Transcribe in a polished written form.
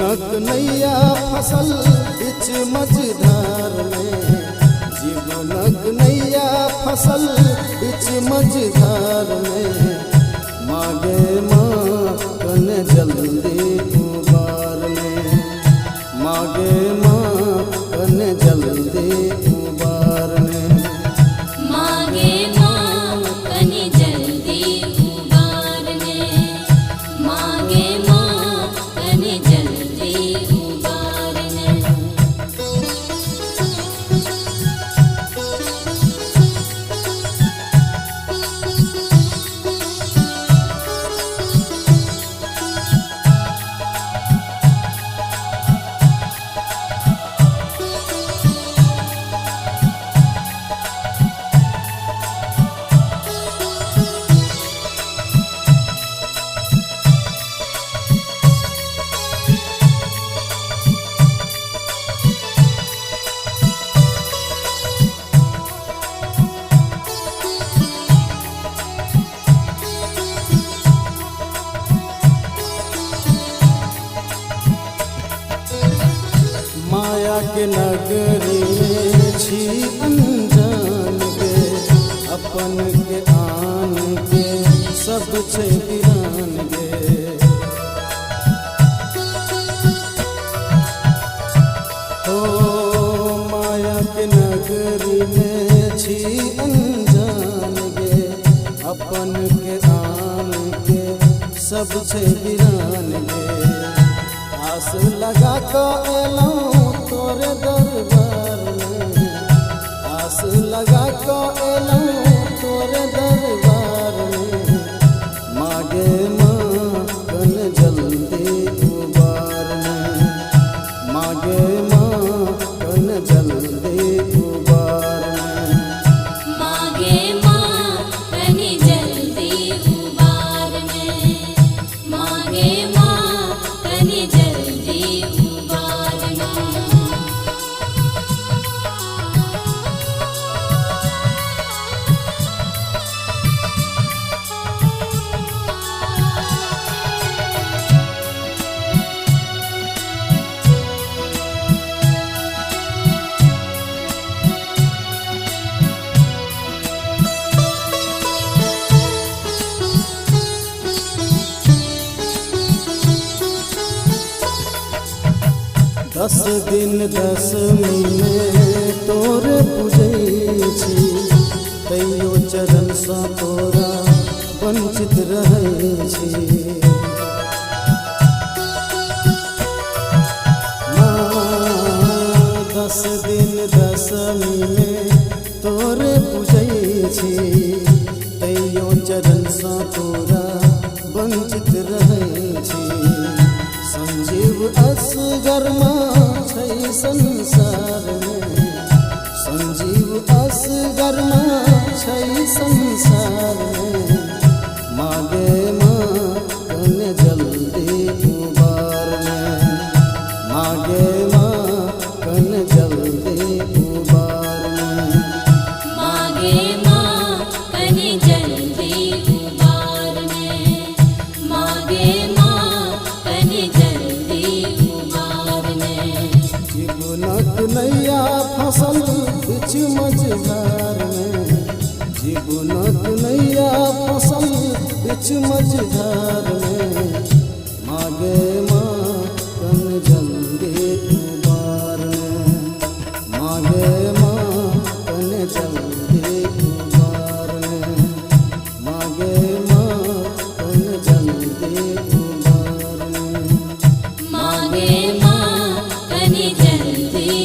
जीवनक नैया फसल बिच मझधार में, जीवनक नैया फसल बिच मझधार में, मागे माँ कन जल्दी उबार में, मागे माँ कन जल्दी उबार में, मागे माँ कन जल्दी उबार में, मागे माँ कन जल्दी उबार में। माया के नगरी में छी अनजान गे, अपन के आन के सब छे वीरान गे। ओ माया के नगरी में छी अनजान गे, अपन के आन के सब छे वीरान गे। आस लगा को एलौं तोरे दरबार में, आस लगा को एलौं तोरे दरबार में, मागे माँ कन जल्दी उबार में, मागे माँ कन जल्दी उबार में, मागे माँ कन जल्दी उबार में, मागे माँ कन जल्दी उबार में। दस दिन दसमी में तोरे पूजै छी, तैयो चरण सा तोरा वंचित रहै छी। दस दिन दसमी में तोरे पूजै छी, तैयो चरण सा तोरा वंचित रहै छी। संजीव असगर माँ छै संसार में, संजीव असगर माँ छै संसार में, मागे माँ कन जल्दी उबार में, मागे माँ कन जल्दी उबार में, मागे माँ कन जल्दी उबार में, मागे माँ कन जल्दी उबार में। जीवनक नैया फसल बिच मझधार में, जीवनक नैया फसल बिच मझधार में, मागे माँ कन जल्दी उबार में, मागे माँ कन जल्दी उबार में, मागे माँ कन जल्दी उबार में, मागे माँ कन जल्दी